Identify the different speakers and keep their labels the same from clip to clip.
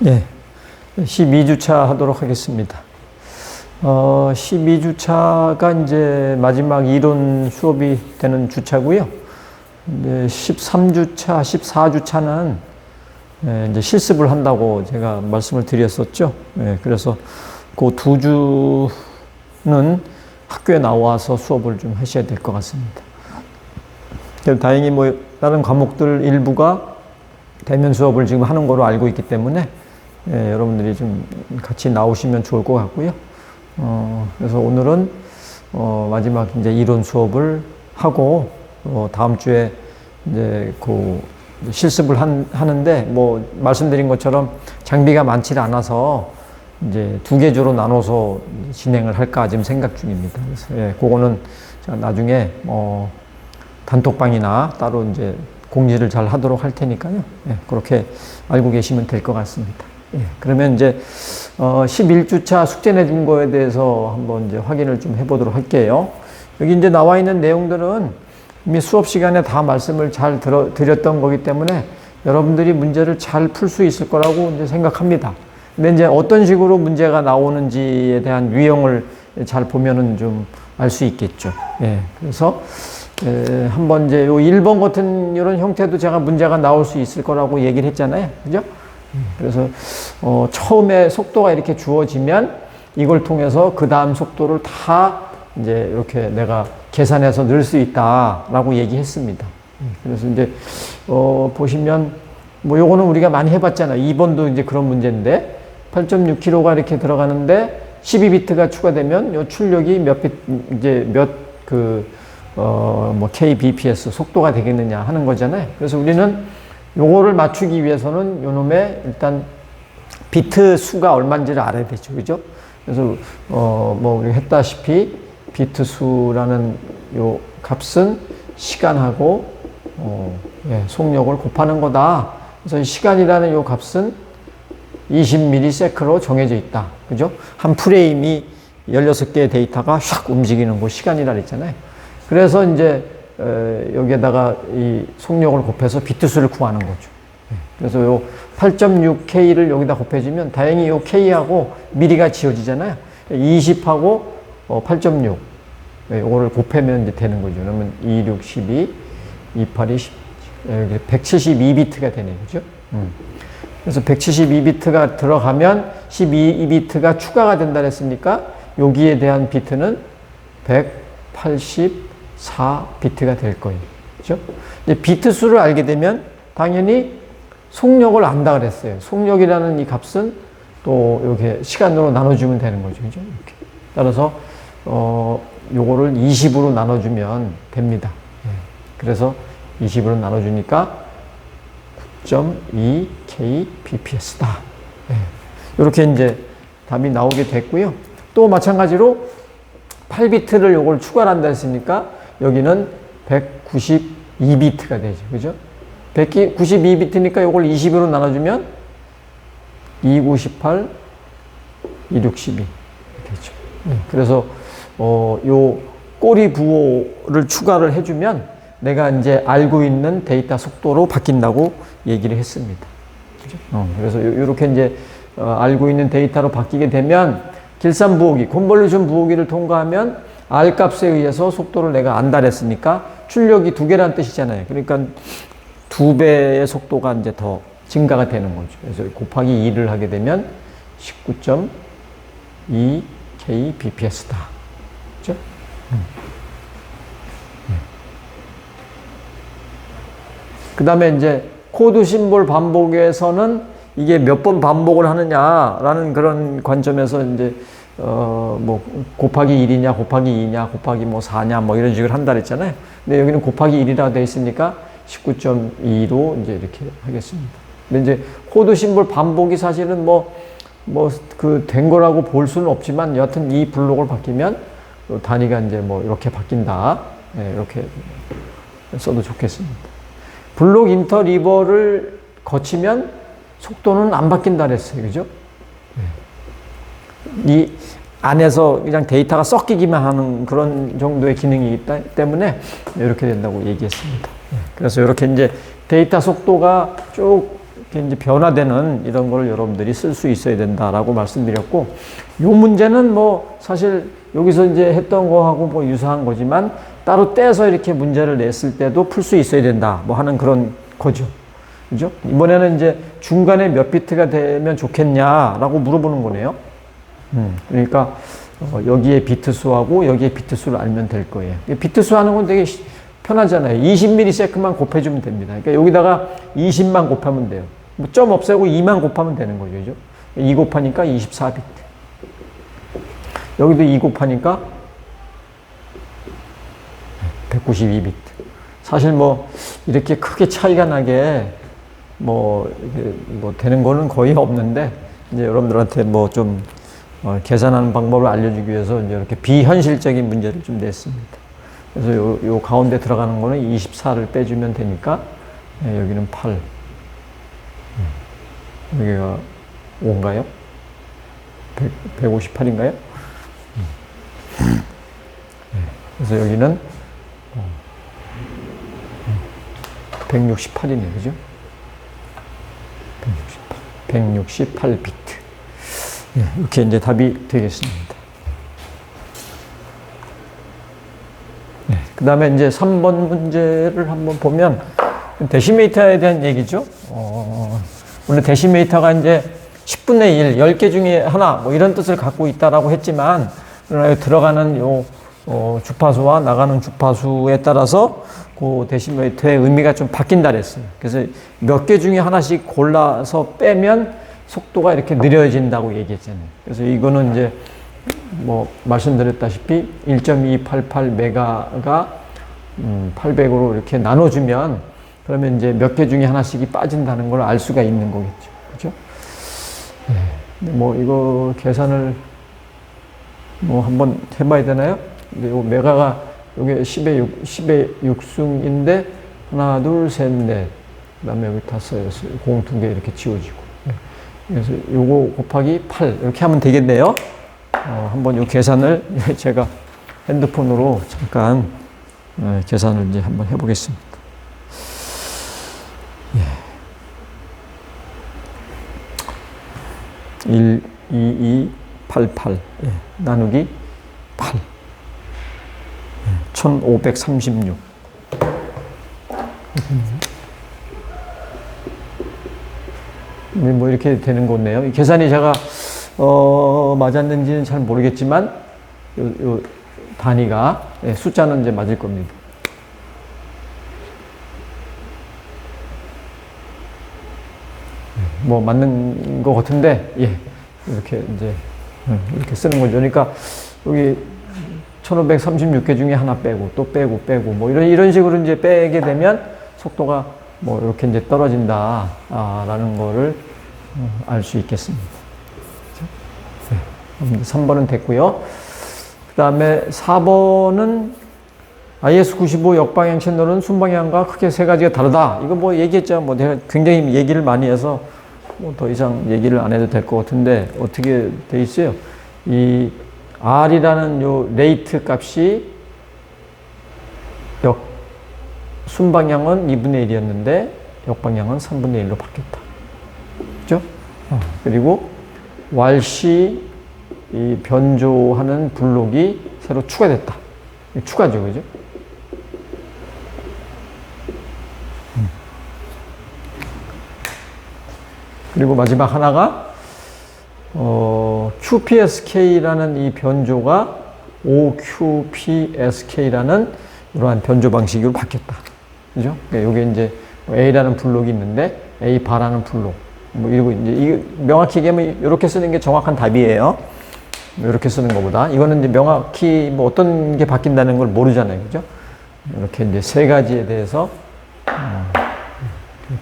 Speaker 1: 예, 12주차 하도록 하겠습니다. 12주차가 이제 마지막 이론 수업이 되는 주차고요. 이제 13주차, 14주차는 이제 실습을 한다고 제가 말씀을 드렸었죠. 예, 그래서 그 두 주는 학교에 나와서 수업을 좀 하셔야 될 것 같습니다. 다행히 뭐 다른 과목들 일부가 대면 수업을 지금 하는 거로 알고 있기 때문에 여러분들이 좀 같이 나오시면 좋을 것 같고요. 그래서 오늘은 마지막 이제 이론 수업을 하고 다음 주에 이제 그 실습을 하는데 뭐 말씀드린 것처럼 장비가 많지 않아서 이제 두 개 조로 나눠서 진행을 할까 지금 생각 중입니다. 그래서 그거는 나중에 단톡방이나 따로 이제 공지를 잘 하도록 할 테니까요. 그렇게 알고 계시면 될 것 같습니다. 그러면 이제 11주차 숙제 내준 거에 대해서 한번 이제 확인을 좀 해보도록 할게요. 여기 이제 나와 있는 내용들은 이미 수업 시간에 다 말씀을 잘 드렸던 거기 때문에 여러분들이 문제를 잘 풀 수 있을 거라고 이제 생각합니다. 근데 이제 어떤 식으로 문제가 나오는지에 대한 유형을 잘 보면은 좀 알 수 있겠죠. 그래서 한번 이제 요 1번 같은 이런 형태도 제가 문제가 나올 수 있을 거라고 얘기를 했잖아요. 그죠? 그래서 처음에 속도가 이렇게 주어지면 이걸 통해서 그 다음 속도를 다 이제 이렇게 내가 계산해서 넣을 수 있다라고 얘기했습니다. 그래서 이제 보시면 뭐 요거는 우리가 많이 해봤잖아요. 2번도 이제 그런 문제인데 8.6kg가 이렇게 들어가는데 12비트가 추가되면 요 출력이 뭐 kbps 속도가 되겠느냐 하는 거잖아요. 그래서 우리는 요거를 맞추기 위해서는 요놈의 일단 비트 수가 얼마인지를 알아야 되죠. 그죠? 그래서 뭐 우리 했다시피 비트 수라는 요 값은 시간하고 속력을 곱하는 거다. 그래서 시간이라는 요 값은 20ms로 정해져 있다. 그죠? 한 프레임이 16개의 데이터가 샥 움직이는 거 시간이라 그랬잖아요. 그래서 이제 여기에다가 이 속력을 곱해서 비트 수를 구하는 거죠. 그래서 요 8.6K를 여기다 곱해주면 다행히 요 K하고 미리가 지워지잖아요. 20하고 8.6 요거를 곱하면 이제 되는 거죠. 그러면 26, 12, 28이 172비트가 되네요. 그죠? 그래서 172비트가 들어가면 12비트가 추가가 된다 그랬으니까 여기에 대한 비트는 184비트가 될 거예요. 그죠? 이제 비트 수를 알게 되면 당연히 속력을 안다 그랬어요. 속력이라는 이 값은 또 이렇게 시간으로 나눠주면 되는 거죠. 그죠? 이렇게. 따라서, 요거를 20으로 나눠주면 됩니다. 그래서 20으로 나눠주니까 9.2 kbps다. 이렇게 이제 답이 나오게 됐고요. 또 마찬가지로 8비트를 요걸 추가를 한다 했으니까 여기는 192비트가 되죠. 그죠? 192비트니까 요걸 20으로 나눠주면 298, 262 되죠. 그래서 요 꼬리 부호를 추가를 해주면 내가 이제 알고 있는 데이터 속도로 바뀐다고 얘기를 했습니다. 그죠? 그래서 이렇게 이제 알고 있는 데이터로 바뀌게 되면 길쌈부호기, 컨볼루션 부호기를 통과하면 R 값에 의해서 속도를 내가 안다 그랬으니까 출력이 2개라는 뜻이잖아요. 그러니까 2배의 속도가 이제 더 증가가 되는 거죠. 그래서 곱하기 2를 하게 되면 19.2 kbps다. 그죠? 그 다음에 이제 코드 심볼 반복에서는 이게 몇 번 반복을 하느냐라는 그런 관점에서 이제 뭐 곱하기 1이냐 곱하기 2냐 곱하기 뭐 4냐 뭐 이런 식으로 한다 그랬잖아요. 근데 여기는 곱하기 1이라고 되어 있으니까 19.2로 이제 이렇게 하겠습니다. 근데 이제 코드 심볼 반복이 사실은 된 거라고 볼 수는 없지만 여하튼 이 블록을 바뀌면 단위가 이제 뭐 이렇게 바뀐다. 이렇게 써도 좋겠습니다. 블록 인터리버를 거치면 속도는 안 바뀐다 그랬어요. 그죠? 이 안에서 그냥 데이터가 섞이기만 하는 그런 정도의 기능이 있기 때문에 이렇게 된다고 얘기했습니다. 그래서 이렇게 이제 데이터 속도가 쭉 이렇게 이제 변화되는 이런 걸 여러분들이 쓸 수 있어야 된다라고 말씀드렸고, 요 문제는 뭐 사실 여기서 이제 했던 거하고 뭐 유사한 거지만 따로 떼서 이렇게 문제를 냈을 때도 풀 수 있어야 된다 뭐 하는 그런 거죠. 그죠? 이번에는 이제 중간에 몇 비트가 되면 좋겠냐라고 물어보는 거네요. 그러니까 여기에 비트 수하고 여기에 비트 수를 알면 될 거예요. 비트 수 하는 건 되게 편하잖아요. 20ms만 곱해주면 됩니다. 그러니까 여기다가 20만 곱하면 돼요. 뭐 점 없애고 2만 곱하면 되는 거죠. 그죠? 2 곱하니까 24비트. 여기도 2 곱하니까 192비트. 사실 뭐 이렇게 크게 차이가 나게 뭐 되는 거는 거의 없는데, 이제 여러분들한테 뭐 좀 계산하는 방법을 알려주기 위해서 이제 이렇게 비현실적인 문제를 좀 냈습니다. 그래서 요 가운데 들어가는 거는 24를 빼주면 되니까, 여기는 8. 여기가 5인가요? 158인가요? 그래서 여기는 168이네요. 그죠? 168비트. 이렇게 이제 답이 되겠습니다. 그 다음에 이제 3번 문제를 한번 보면, 데시메이터에 대한 얘기죠. 원래 데시메이터가 이제 10분의 1, 10개 중에 하나, 뭐 이런 뜻을 갖고 있다라고 했지만, 그러나 들어가는 요, 주파수와 나가는 주파수에 따라서 그 데시메이터의 의미가 좀 바뀐다 그랬어요. 그래서 몇 개 중에 하나씩 골라서 빼면 속도가 이렇게 느려진다고 얘기했잖아요. 그래서 이거는 이제 뭐 말씀드렸다시피 1.288 메가가 800으로 이렇게 나눠주면, 그러면 이제 몇 개 중에 하나씩이 빠진다는 걸 알 수가 있는 거겠죠. 그죠? 뭐 이거 계산을 뭐 한번 해봐야 되나요? 근데 요 메가가 요게 10의 6승인데 하나, 둘, 셋, 넷. 그 다음에 여기 다 써였어요. 공 2개 이렇게 지워지고. 그래서 요거 곱하기 8 이렇게 하면 되겠네요. 한번 요 계산을 제가 핸드폰으로 잠깐 계산을 이제 한번 해보겠습니다. 1, 2, 2, 8, 8 나누기 8 1536. 뭐 이렇게 되는 거네요. 이 계산이 제가 맞았는지는 잘 모르겠지만 요 단위가 숫자는 이제 맞을 겁니다. 뭐 맞는 것 같은데, 이렇게 이제 이렇게 쓰는 거죠. 그러니까 여기 1536개 중에 하나 빼고 또 빼고 뭐 이런 식으로 이제 빼게 되면 속도가 뭐 이렇게 이제 떨어진다 라는 거를 알 수 있겠습니다. 3번은 됐고요. 그 다음에 4번은 IS-95 역방향 채널은 순방향과 크게 세 가지가 다르다. 이거 뭐 얘기했죠. 뭐 내가 굉장히 얘기를 많이 해서 뭐 더 이상 얘기를 안 해도 될 것 같은데, 어떻게 돼 있어요? 이 R이라는 요 레이트 값이 순방향은 2분의 1이었는데 역방향은 3분의 1로 바뀌었다. 그죠? 그리고 RC 이 변조하는 블록이 새로 추가됐다. 추가죠, 그죠? 그리고 마지막 하나가 QPSK라는 이 변조가 OQPSK라는 이러한 변조 방식으로 바뀌었다. 그죠? 그러니까 이게 이제 A라는 블록이 있는데 A 바라는 블록. 뭐 이러고 이제 이게 명확히 얘기하면 이렇게 쓰는 게 정확한 답이에요. 이렇게 쓰는 것보다 이거는 이제 명확히 뭐 어떤 게 바뀐다는 걸 모르잖아요, 그죠? 이렇게 이제 세 가지에 대해서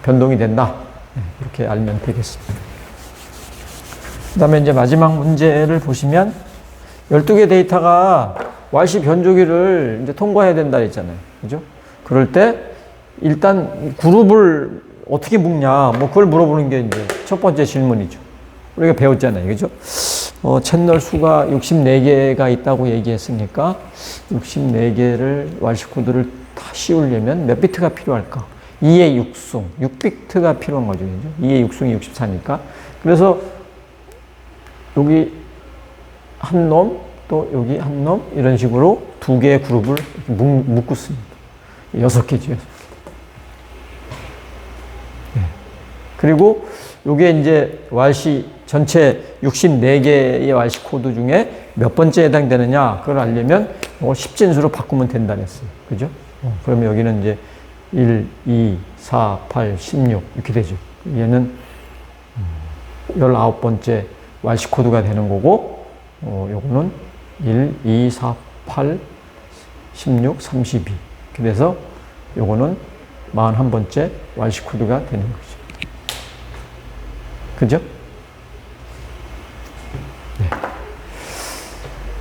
Speaker 1: 변동이 된다. 이렇게 알면 되겠습니다. 그 다음에 이제 마지막 문제를 보시면 12개 데이터가 RC 변조기를 이제 통과해야 된다 했잖아요. 그죠? 그럴 때 일단 그룹을 어떻게 묶냐, 뭐 그걸 물어보는 게 이제 첫 번째 질문이죠. 우리가 배웠잖아요. 그죠? 채널 수가 64개가 있다고 얘기했으니까 64개를 RC 코드를 다 씌우려면 몇 비트가 필요할까? 2의 6승, 6비트가 필요한 거죠. 2의 6승이 64니까. 그래서 여기 한 놈, 또 여기 한 놈, 이런 식으로 두 개의 그룹을 묶었습니다. 6개죠. 네. 그리고 요게 이제 왈시 전체 64개의 왈시 코드 중에 몇 번째에 해당되느냐, 그걸 알려면 이걸 10진수로 바꾸면 된다 그랬어요. 그죠? 그러면 여기는 이제 1, 2, 4, 8, 16 이렇게 되죠. 얘는 19번째 왈시 코드가 되는 거고, 요거는 1, 2, 4, 8, 16, 32 이렇게 돼서 요거는 41번째 왈시 코드가 되는 거죠. 그죠? 네.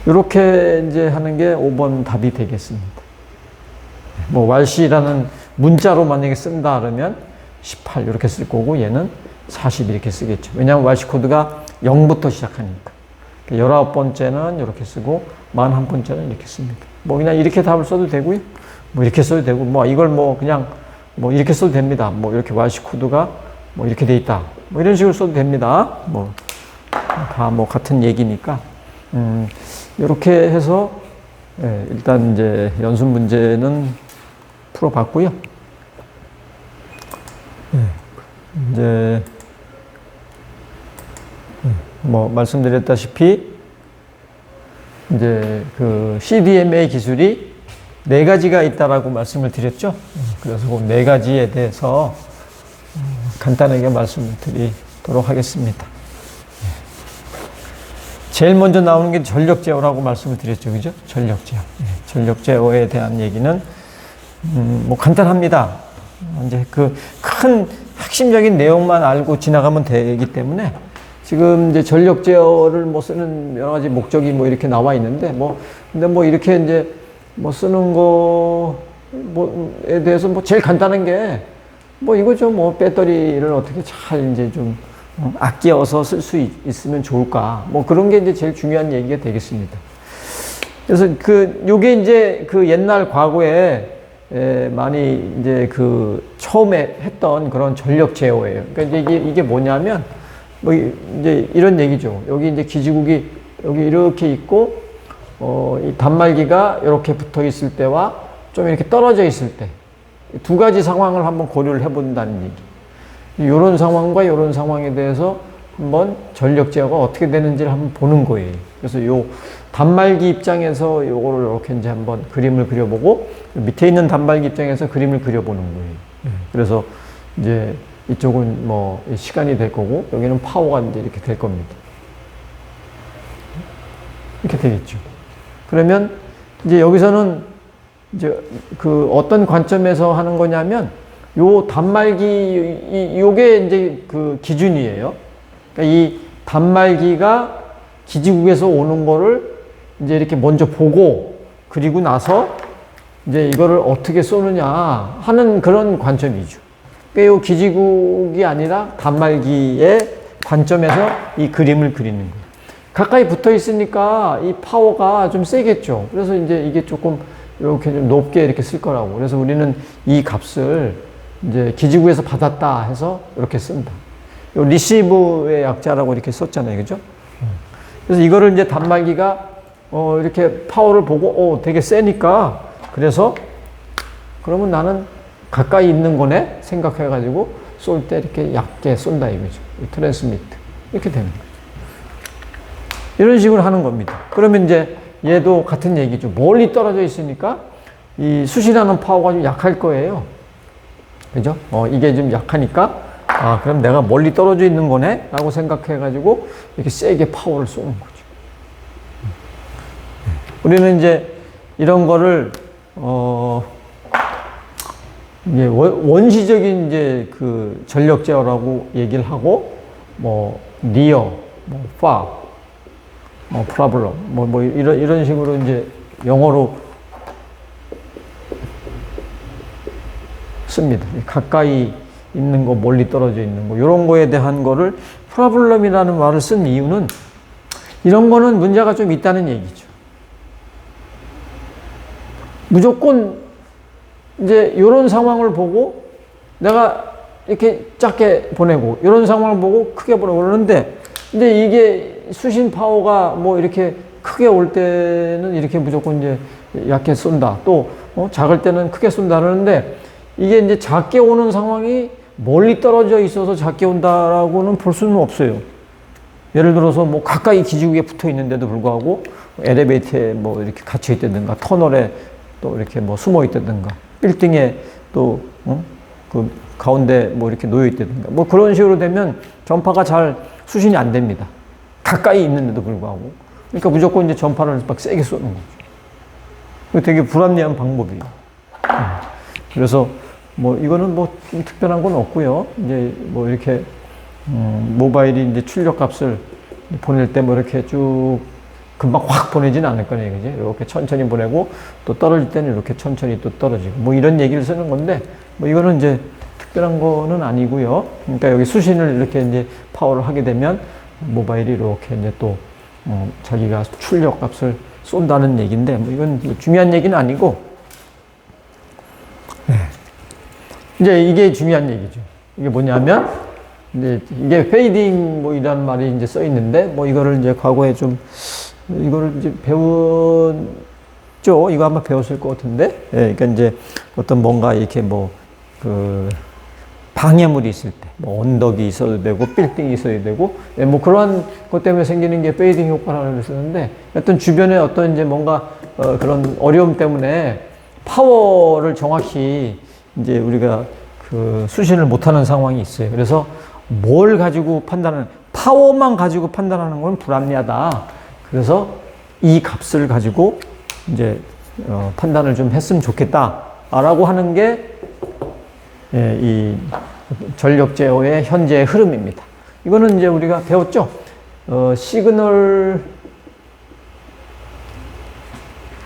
Speaker 1: 이렇게 이제 하는 게 5번 답이 되겠습니다. 뭐 왈시라는 문자로 만약에 쓴다 그러면 18 이렇게 쓸 거고, 얘는 40 이렇게 쓰겠죠. 왜냐하면 왈시 코드가 0부터 시작하니까. 19번째는 이렇게 쓰고 41번째는 이렇게 씁니다. 뭐 그냥 이렇게 답을 써도 되고요. 뭐 이렇게 써도 되고, 뭐 이걸 뭐 그냥 뭐 이렇게 써도 됩니다. 뭐 이렇게 왈시 코드가 뭐 이렇게 돼 있다. 뭐 이런 식으로 써도 됩니다. 뭐 다 뭐 같은 얘기니까. 이렇게 해서 일단 이제 연습 문제는 풀어봤고요. 이제 뭐 말씀드렸다시피 이제 그 CDMA 기술이 4가지가 있다라고 말씀을 드렸죠. 그래서 그 4가지에 대해서 간단하게 말씀을 드리도록 하겠습니다. 제일 먼저 나오는 게 전력 제어라고 말씀을 드렸죠. 그죠? 전력 제어. 전력 제어에 대한 얘기는 뭐 간단합니다. 이제 그 큰 핵심적인 내용만 알고 지나가면 되기 때문에, 지금 이제 전력 제어를 뭐 쓰는 여러 가지 목적이 뭐 이렇게 나와 있는데, 근데 뭐 이렇게 이제 뭐 쓰는 거에 대해서 뭐 제일 간단한 게 뭐 이거죠. 뭐 배터리를 어떻게 잘 이제 좀 아껴서 쓸 수 있으면 좋을까. 뭐 그런 게 이제 제일 중요한 얘기가 되겠습니다. 그래서 요게 이제 그 옛날 과거에 많이 이제 그 처음에 했던 그런 전력 제어예요. 그러니까 이제 이게 뭐냐면 뭐 이제 이런 얘기죠. 여기 이제 기지국이 여기 이렇게 있고, 이 단말기가 이렇게 붙어 있을 때와 좀 이렇게 떨어져 있을 때, 두 가지 상황을 한번 고려를 해본다는 얘기. 이런 상황과 이런 상황에 대해서 한번 전력 제어가 어떻게 되는지를 한번 보는 거예요. 그래서 요 단말기 입장에서 요거를 이렇게 이제 한번 그림을 그려보고, 밑에 있는 단말기 입장에서 그림을 그려보는 거예요. 그래서 이제 이쪽은 뭐 시간이 될 거고, 여기는 파워가 이제 이렇게 될 겁니다. 이렇게 되겠죠. 그러면 이제 여기서는 이제 그 어떤 관점에서 하는 거냐면, 요 단말기, 요게 이제 그 기준이에요. 그러니까 이 단말기가 기지국에서 오는 거를 이제 이렇게 먼저 보고, 그리고 나서 이제 이거를 어떻게 쏘느냐 하는 그런 관점이죠. 그러니까 요 기지국이 아니라 단말기의 관점에서 이 그림을 그리는 거예요. 가까이 붙어 있으니까 이 파워가 좀 세겠죠. 그래서 이제 이게 조금 이렇게 좀 높게 이렇게 쓸 거라고. 그래서 우리는 이 값을 이제 기지국에서 받았다 해서 이렇게 쓴다. 요 리시브의 약자라고 이렇게 썼잖아요. 그죠? 그래서 이거를 이제 단말기가 이렇게 파워를 보고 되게 세니까, 그래서 그러면 나는 가까이 있는 거네 생각해 가지고 쏠 때 이렇게 얕게 쏜다 이거죠. 트랜스미트 이렇게 되는 거죠. 이런 식으로 하는 겁니다. 그러면 이제 얘도 같은 얘기죠. 멀리 떨어져 있으니까 이 수신하는 파워가 좀 약할 거예요. 그죠? 이게 좀 약하니까, 그럼 내가 멀리 떨어져 있는 거네? 라고 생각해 가지고 이렇게 세게 파워를 쏘는 거죠. 우리는 이제 이런 거를, 이제 원시적인 이제 그 전력 제어라고 얘기를 하고, 뭐, near, 뭐, far, 뭐, problem, 뭐, 이런 식으로 이제 영어로 씁니다. 가까이 있는 거, 멀리 떨어져 있는 거, 이런 거에 대한 거를 프로블럼이라는 말을 쓴 이유는, 이런 거는 문제가 좀 있다는 얘기죠. 무조건 이제 이런 상황을 보고 내가 이렇게 작게 보내고 이런 상황을 보고 크게 보내고 그러는데 근데 이게 수신 파워가 뭐 이렇게 크게 올 때는 이렇게 무조건 이제 얕게 쏜다. 또 작을 때는 크게 쏜다 그러는데 이게 이제 작게 오는 상황이 멀리 떨어져 있어서 작게 온다라고는 볼 수는 없어요. 예를 들어서 뭐 가까이 기지국에 붙어 있는데도 불구하고 엘리베이터에 뭐 이렇게 갇혀 있다든가 터널에 또 이렇게 뭐 숨어 있다든가 빌딩에 또 그 가운데 뭐 이렇게 놓여 있다든가 뭐 그런 식으로 되면 전파가 잘 수신이 안 됩니다. 가까이 있는데도 불구하고. 그러니까 무조건 이제 전파를 막 세게 쏘는 거죠. 되게 불합리한 방법이에요. 그래서 뭐 이거는 뭐 특별한 건 없고요. 이제 뭐 이렇게 모바일이 이제 출력 값을 보낼 때 뭐 이렇게 쭉 금방 확 보내지는 않을 거네요. 그지? 이렇게 천천히 보내고 또 떨어질 때는 이렇게 천천히 또 떨어지고 뭐 이런 얘기를 쓰는 건데 뭐 이거는 이제 특별한 거는 아니고요. 그러니까 여기 수신을 이렇게 이제 파워를 하게 되면 모바일이 이렇게 이제 또 자기가 출력 값을 쏜다는 얘기인데 뭐 이건 중요한 얘기는 아니고 이제 이게 중요한 얘기죠. 이게 뭐냐면 이제 이게 페이딩 뭐 이라는 말이 이제 써 있는데 뭐 이거를 이제 과거에 좀 이거를 이제 배웠죠. 이거 아마 배웠을 것 같은데. 예, 그러니까 이제 어떤 뭔가 이렇게 뭐 그 방해물이 있을 때, 뭐 언덕이 있어도 되고 빌딩이 있어야 되고, 예, 뭐 그러한 것 때문에 생기는 게 페이딩 효과라고 쓰는데, 어떤 주변에 어떤 이제 뭔가 그런 어려움 때문에 파워를 정확히 이제 우리가 그 수신을 못하는 상황이 있어요. 그래서 뭘 가지고 파워만 가지고 판단하는 건 불합리하다. 그래서 이 값을 가지고 이제 판단을 좀 했으면 좋겠다라고 하는 게 예, 이 전력 제어의 현재의 흐름입니다. 이거는 이제 우리가 배웠죠. 시그널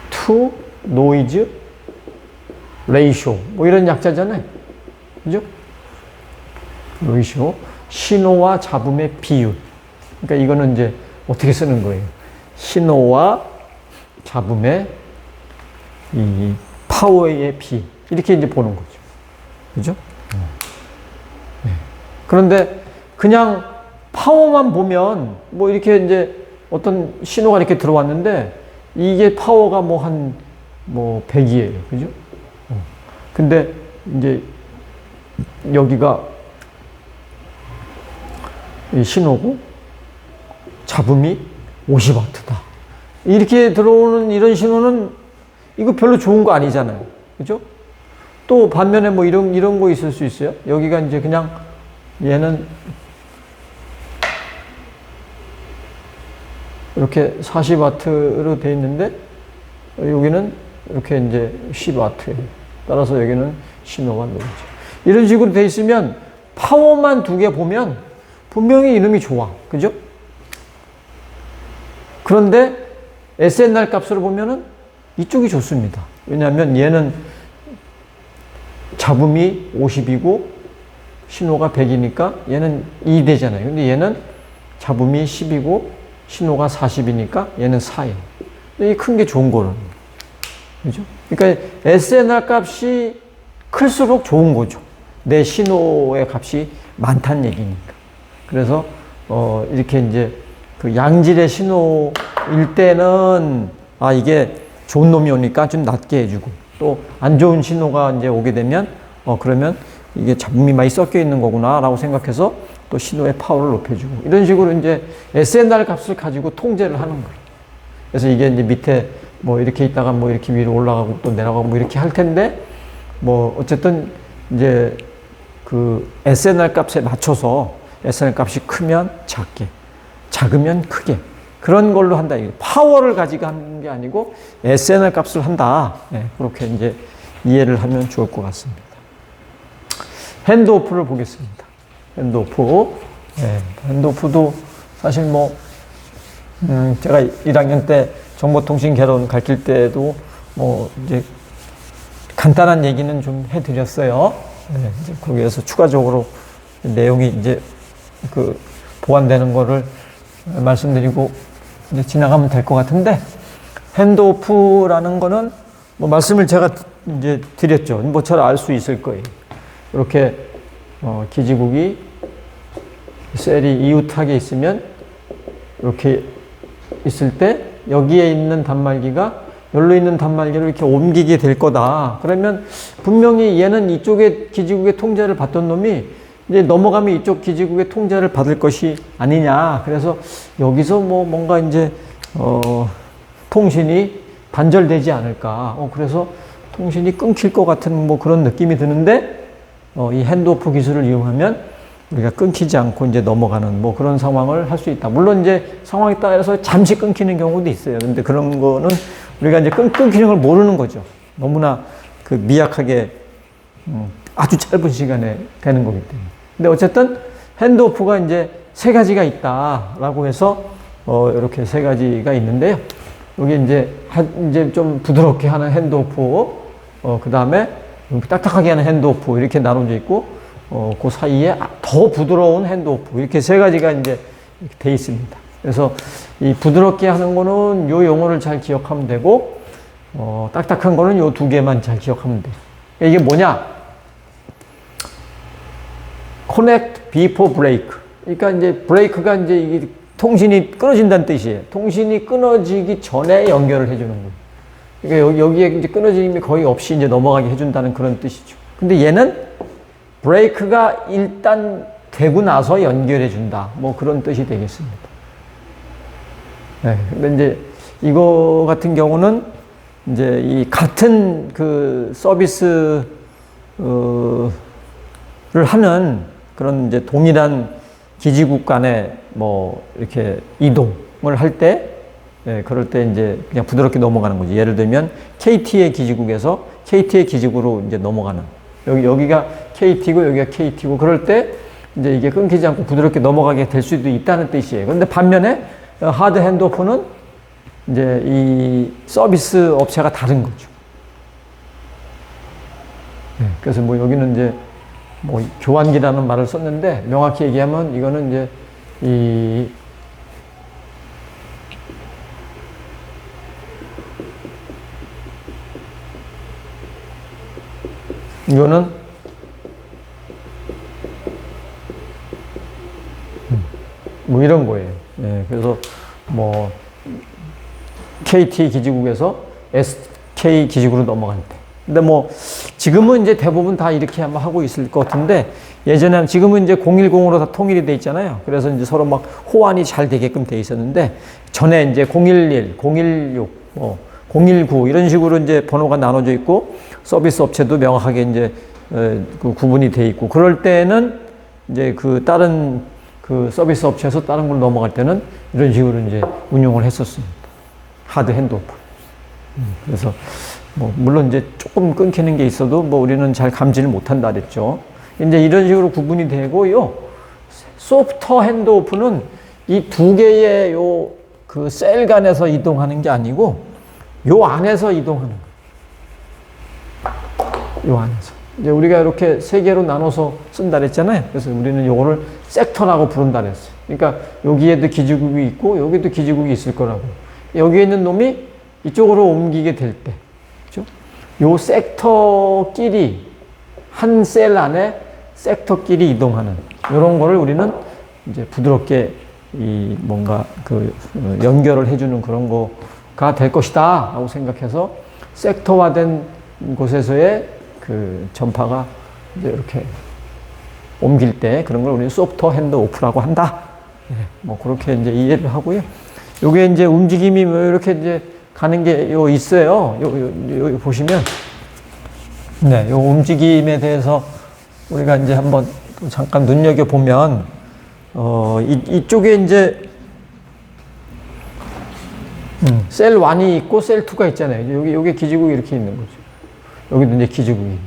Speaker 1: 투 노이즈 레이쇼 뭐 이런 약자잖아요. 그죠? 레이쇼 신호와 잡음의 비율. 그러니까 이거는 이제 어떻게 쓰는 거예요? 신호와 잡음의 이 파워의 비 이렇게 이제 보는 거죠. 그죠? 네. 그런데 그냥 파워만 보면 뭐 이렇게 이제 어떤 신호가 이렇게 들어왔는데 이게 파워가 뭐 한 뭐 100이에요. 그죠? 근데 이제 여기가 이 신호고 잡음이 50W다. 이렇게 들어오는 이런 신호는 이거 별로 좋은 거 아니잖아요. 그죠? 또 반면에 뭐 이런 거 있을 수 있어요. 여기가 이제 그냥 얘는 이렇게 40W로 돼 있는데 여기는 이렇게 이제 10W예요. 따라서 여기는 신호가 노이즈. 이런 식으로 돼 있으면 파워만 두 개 보면 분명히 이놈이 좋아. 그죠? 그런데 SNR 값으로 보면은 이쪽이 좋습니다. 왜냐하면 얘는 잡음이 50이고 신호가 100이니까 얘는 2 되잖아요. 근데 얘는 잡음이 10이고 신호가 40이니까 얘는 4예요. 이 큰 게 좋은 거는. 그죠? 그러니까 SNR 값이 클수록 좋은 거죠. 내 신호의 값이 많다는 얘기니까. 그래서 이렇게 이제 그 양질의 신호일 때는 이게 좋은 놈이 오니까 좀 낮게 해주고 또 안 좋은 신호가 이제 오게 되면 그러면 이게 잡음이 많이 섞여 있는 거구나라고 생각해서 또 신호의 파워를 높여주고 이런 식으로 이제 SNR 값을 가지고 통제를 하는 거예요. 그래서 이게 이제 밑에 뭐 이렇게 있다가 뭐 이렇게 위로 올라가고 또 내려가고 뭐 이렇게 할 텐데 뭐 어쨌든 이제 그 SNR 값에 맞춰서 SNR 값이 크면 작게, 작으면 크게 그런 걸로 한다. 파워를 가지고 하는 게 아니고 SNR 값을 한다. 네, 그렇게 이제 이해를 하면 좋을 것 같습니다. 핸드오프를 보겠습니다. 핸드오프. 네, 핸드오프도 사실 뭐 제가 1학년 때 정보통신 개론 가르칠 때도 뭐 이제 간단한 얘기는 좀 해드렸어요. 네, 이제 거기에서 추가적으로 내용이 이제 그 보완되는 거를 말씀드리고 이제 지나가면 될 것 같은데 핸드오프라는 거는 뭐 말씀을 제가 이제 드렸죠. 뭐 잘 알 수 있을 거예요. 이렇게 기지국이 셀이 이웃하게 있으면 이렇게 있을 때 여기에 있는 단말기가 여기로 있는 단말기를 이렇게 옮기게 될 거다. 그러면 분명히 얘는 이쪽에 기지국의 통제를 받던 놈이 이제 넘어가면 이쪽 기지국의 통제를 받을 것이 아니냐. 그래서 여기서 뭐 뭔가 이제 통신이 단절되지 않을까. 그래서 통신이 끊길 것 같은 뭐 그런 느낌이 드는데 이 핸드오프 기술을 이용하면 우리가 끊기지 않고 이제 넘어가는 뭐 그런 상황을 할 수 있다. 물론 이제 상황에 따라서 잠시 끊기는 경우도 있어요. 근데 그런 거는 우리가 이제 끊기는 걸 모르는 거죠. 너무나 그 미약하게 아주 짧은 시간에 되는 거기 때문에. 근데 어쨌든 핸드오프가 이제 세 가지가 있다라고 해서 이렇게 세 가지가 있는데요. 여기 이제 좀 부드럽게 하는 핸드오프, 그 다음에 딱딱하게 하는 핸드오프 이렇게 나눠져 있고, 그 사이에 더 부드러운 핸드오프 이렇게 세 가지가 이제 이렇게 돼 있습니다. 그래서 이 부드럽게 하는 거는 요 용어를 잘 기억하면 되고, 딱딱한 거는 요 두 개만 잘 기억하면 돼요. 이게 뭐냐? Connect before break. 그러니까 이제 브레이크가 이제 이게 통신이 끊어진다는 뜻이에요. 통신이 끊어지기 전에 연결을 해주는 거예요. 그러니까 여기에 이제 끊어짐이 거의 없이 이제 넘어가게 해준다는 그런 뜻이죠. 근데 얘는 브레이크가 일단 되고 나서 연결해 준다. 뭐 그런 뜻이 되겠습니다. 네. 근데 이제 이거 같은 경우는 이제 이 같은 그 서비스를 하는 그런 이제 동일한 기지국 간에 뭐 이렇게 이동을 할 때, 예, 그럴 때 이제 그냥 부드럽게 넘어가는 거지. 예를 들면 KT의 기지국에서 KT의 기지국으로 이제 넘어가는. 여기가 KT고 여기가 KT고 그럴 때 이제 이게 끊기지 않고 부드럽게 넘어가게 될 수도 있다는 뜻이에요. 그런데 반면에 하드 핸드오프는 이제 이 서비스 업체가 다른 거죠. 네, 그래서 뭐 여기는 이제 뭐 교환기라는 말을 썼는데 명확히 얘기하면 이거는 이제 이거는 뭐 이런 거예요. 예, 그래서 뭐 KT 기지국에서 SK 기지국으로 넘어갈 때. 근데 뭐 지금은 이제 대부분 다 이렇게 아마 하고 있을 것 같은데 예전에는 지금은 이제 010으로 다 통일이 돼 있잖아요. 그래서 이제 서로 막 호환이 잘 되게끔 돼 있었는데 전에 이제 011, 016, 019 이런 식으로 이제 번호가 나눠져 있고 서비스 업체도 명확하게 이제 그 구분이 돼 있고 그럴 때는 이제 그 다른 그 서비스 업체에서 다른 걸로 넘어갈 때는 이런 식으로 이제 운용을 했었습니다. 하드 핸드오프. 그래서 뭐 물론 이제 조금 끊기는 게 있어도 뭐 우리는 잘 감지를 못한다 그랬죠. 이제 이런 식으로 구분이 되고요. 소프트 핸드오프는 이 두 개의 요 그 셀 간에서 이동하는 게 아니고 요 안에서 이동하는 거예요. 요 안에서. 이제 우리가 이렇게 세 개로 나눠서 쓴다 그랬잖아요. 그래서 우리는 요거를 섹터라고 부른다 그랬어요. 그러니까 여기에도 기지국이 있고 여기도 기지국이 있을 거라고. 여기에 있는 놈이 이쪽으로 옮기게 될 때, 그죠? 요 섹터끼리 한 셀 안에 섹터끼리 이동하는 이런 거를 우리는 이제 부드럽게 이 뭔가 그 연결을 해주는 그런 거가 될 것이다라고 생각해서 섹터화된 곳에서의 그 전파가 이제 이렇게 옮길 때 그런 걸 우리는 소프트 핸드오프라고 한다. 네, 뭐 그렇게 이제 이해를 하고요. 요게 이제 움직임이 뭐 이렇게 이제 가는 게 요 있어요. 요 보시면 네, 요 움직임에 대해서 우리가 이제 한번 잠깐 눈여겨 보면 이쪽에 이제 셀 1이 있고 셀 2가 있잖아요. 여기 기지국이 이렇게 있는 거죠. 여기도 이제 기지국이.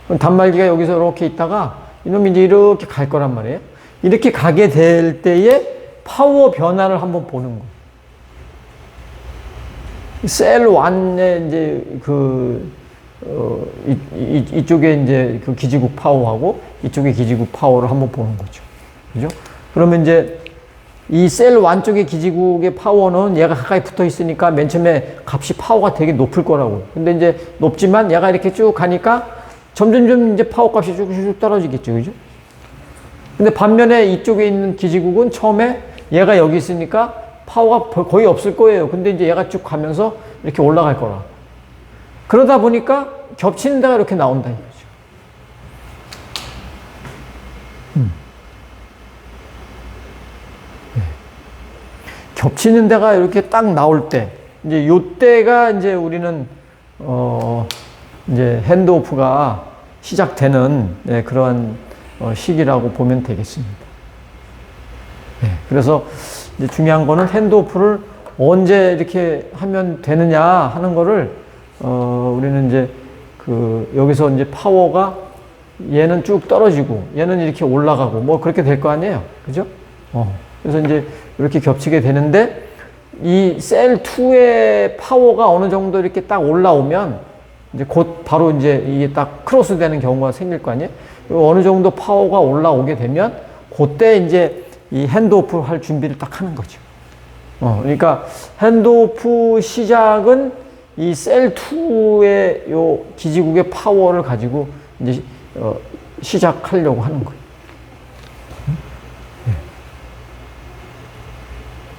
Speaker 1: 그럼 단말기가 여기서 이렇게 있다가 이놈이 이제 이렇게 갈 거란 말이에요. 이렇게 가게 될 때에 파워 변화를 한번 보는 거예요. 셀 1의 이제 이쪽에 이제 그 기지국 파워하고 이쪽에 기지국 파워를 한번 보는 거죠. 그죠? 그러면 이제 이 셀 1 쪽의 기지국의 파워는 얘가 가까이 붙어 있으니까 맨 처음에 값이 파워가 되게 높을 거라고. 근데 이제 높지만 얘가 이렇게 쭉 가니까 점점점 이제 파워 값이 쭉쭉 떨어지겠죠. 그죠? 근데 반면에 이쪽에 있는 기지국은 처음에 얘가 여기 있으니까 파워가 거의 없을 거예요. 근데 이제 얘가 쭉 가면서 이렇게 올라갈 거라. 그러다 보니까 겹치는 데가 이렇게 나온다 이거죠. 겹치는 데가 이렇게 딱 나올 때, 이제 요때가 이제 우리는, 이제 핸드오프가 시작되는, 네, 그러한 시기라고 보면 되겠습니다. 네, 그래서 이제 중요한 거는 핸드오프를 언제 이렇게 하면 되느냐 하는 거를, 우리는 이제 여기서 이제 파워가 얘는 쭉 떨어지고 얘는 이렇게 올라가고 뭐 그렇게 될 거 아니에요. 그죠? 그래서 이제 이렇게 겹치게 되는데 이 셀 2의 파워가 어느 정도 이렇게 딱 올라오면 이제 곧 바로 이제 이게 딱 크로스 되는 경우가 생길 거 아니에요? 어느 정도 파워가 올라오게 되면 그때 이제 이 핸드오프 할 준비를 딱 하는 거죠. 그러니까 핸드오프 시작은 이 셀 2의 요 기지국의 파워를 가지고 이제 시작하려고 하는 거예요.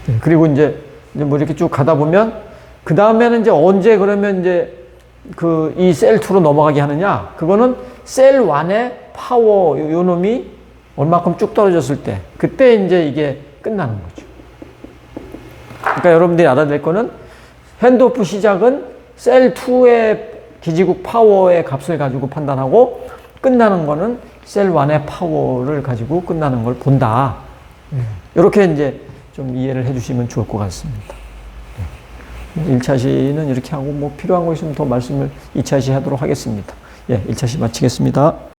Speaker 1: 네, 그리고 이제 뭐 이렇게 쭉 가다 보면 그 다음에는 이제 언제 그러면 이제 이 셀 2로 넘어가게 하느냐? 그거는 셀 1의 파워 요 놈이 얼마큼 쭉 떨어졌을 때 그때 이제 이게 끝나는 거죠. 그러니까 여러분들이 알아야 될 거는 핸드오프 시작은 셀 2의 기지국 파워의 값을 가지고 판단하고 끝나는 거는 셀 1의 파워를 가지고 끝나는 걸 본다. 이렇게 이제 좀 이해를 해주시면 좋을 것 같습니다. 1차 시는 이렇게 하고 뭐 필요한 거 있으면 더 말씀을 2차 시 하도록 하겠습니다. 예, 1차 시 마치겠습니다.